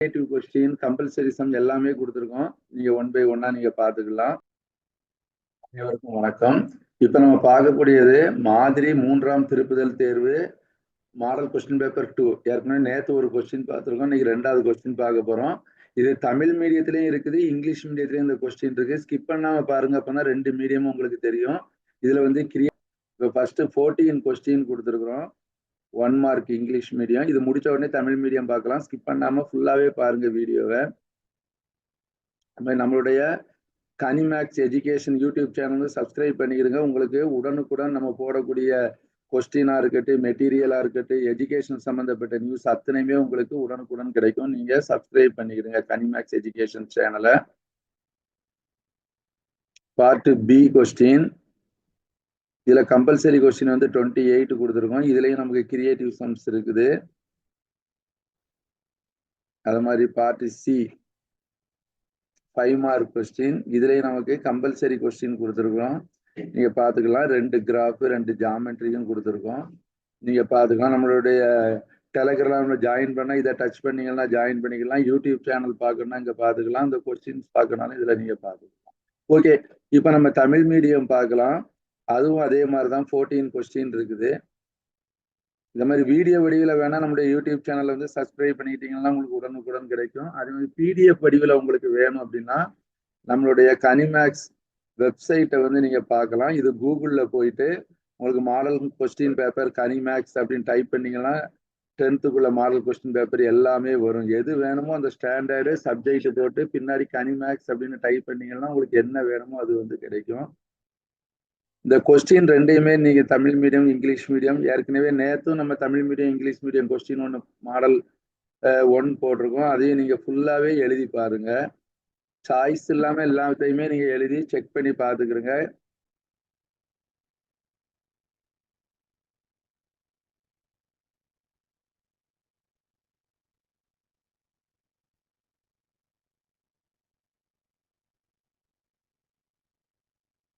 Creative question, compulsory some எல்லாமே கொடுத்துருக்கோம். நீங்க 1 by 1 நீங்க பார்த்துக்கலாம். அனைவருக்கும் வணக்கம். இப்ப நம்ம பார்க்கக்கூடியது மாதிரி 3ஆம் திருப்புதல் தேர்வு மாடல் கொஸ்டின் பேப்பர் 2. ஏற்கனவே நேற்று ஒரு கொஸ்டின் பார்த்துருக்கோம். இன்னைக்கு 2வது கொஸ்டின் பார்க்க போறோம். இது தமிழ் மீடியத்திலையும் இருக்குது, இங்கிலீஷ் மீடியத்திலையும் இந்த கொஸ்டின் இருக்கு. ஸ்கிப் பண்ணாம பாருங்க, அப்பதான் 2 மீடியமும் உங்களுக்கு தெரியும். இதுல வந்து ஃபர்ஸ்ட் 14 கொஸ்டின் கொடுத்துருக்குறோம். 1 மார்க் இங்கிலீஷ் மீடியம். இது முடிச்ச உடனே தமிழ் மீடியம் பார்க்கலாம். ஸ்கிப் பண்ணாம ஃபுல்லாவே பாருங்க வீடியோவை. நம்மளுடைய Kanimax education YouTube channel subscribe பண்ணிக்கிறங்க. உங்களுக்கு உடனுக்குடன் நம்ம போடக்கூடிய கொஸ்டினா இருக்கட்டும், மெட்டீரியலா இருக்கட்டும், எஜுகேஷன் சம்பந்தப்பட்ட நியூஸ் அத்தனையுமே உங்களுக்கு உடனுக்குடன் கிடைக்கும். நீங்க சப்ஸ்கிரைப் பண்ணிக்கிறங்க கனிமேக்ஸ் எஜுகேஷன் சேனலை. Part B question. இதுல கம்பல்சரி கொஸ்டின் வந்து 28 கொடுத்துருக்கோம். இதுலயும் நமக்கு கிரியேட்டிவ் சம்ஸ் இருக்குது. அது மாதிரி பார்ட் சி 5 மார்க் கொஸ்டின். இதுலயும் நமக்கு கம்பல்சரி கொஸ்டின் கொடுத்துருக்கோம். நீங்க பாத்துக்கலாம். 2 கிராஃப் 2 ஜாமெட்ரியும் கொடுத்துருக்கோம். நீங்க பாத்துக்கலாம். நம்மளுடைய டெலிகிராம்ல ஜாயின் பண்ணா இதை டச் பண்ணீங்கன்னா ஜாயின் பண்ணிக்கலாம். யூடியூப் சேனல் பார்க்கணும்னா இங்க பாத்துக்கலாம். இந்த கொஸ்டின்ஸ் பார்க்கணும்னாலும் இதுல நீங்க பாத்துக்கலாம். ஓகே, இப்ப நம்ம தமிழ் மீடியம் பார்க்கலாம். அதுவும் அதே மாதிரிதான் 14 கொஸ்டின் இருக்குது. இந்த மாதிரி வீடியோ வடிவில் வேணா நம்முடைய யூடியூப் சேனல்ல வந்து சப்ஸ்கிரைப் பண்ணிக்கிட்டீங்கன்னா உங்களுக்கு உடனுக்குடன் கிடைக்கும். அதே மாதிரி பிடிஎஃப் வடிவில் உங்களுக்கு வேணும் அப்படின்னா நம்மளுடைய கனிமேக்ஸ் வெப்சைட்டை வந்து நீங்க பார்க்கலாம். இது கூகுள்ல போயிட்டு உங்களுக்கு மாடல் கொஸ்டின் பேப்பர் கனிமேக்ஸ் அப்படின்னு டைப் பண்ணீங்கன்னா 10th மாடல் கொஸ்டின் பேப்பர் எல்லாமே வரும். எது வேணுமோ அந்த ஸ்டாண்டர்டு சப்ஜெக்ட் போட்டு பின்னாடி கனிமேக்ஸ் அப்படின்னு டைப் பண்ணீங்கன்னா உங்களுக்கு என்ன வேணுமோ அது வந்து கிடைக்கும். இந்த கொஸ்டின் ரெண்டையுமே நீங்க தமிழ் மீடியம் இங்கிலீஷ் மீடியம் ஏற்கனவே நேற்றும் நம்ம Tamil medium English medium question 1 model 1 போட்டிருக்கோம். அதையும் நீங்க ஃபுல்லாவே எழுதி பாருங்க. சாய்ஸ் இல்லாம எல்லாத்தையுமே நீங்க எழுதி செக் பண்ணி பாத்துக்கிறங்க.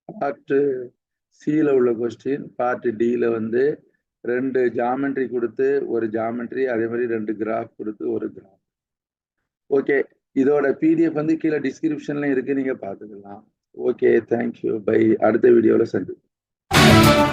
பார்ட் சில உள்ள கொஸ்டின், பார்ட் டில வந்து 2 ஜாமெட்ரி கொடுத்து ஒரு ஜாமெட்ரி, அதே மாதிரி 2 கிராஃப் கொடுத்து ஒரு கிராஃப். ஓகே, இதோட பிடிஎஃப் வந்து கீழே டிஸ்கிரிப்ஷன்ல இருக்கு, நீங்க பாத்துக்கலாம். Okay, thank you. பை. அடுத்த வீடியோல சந்திப்போம்.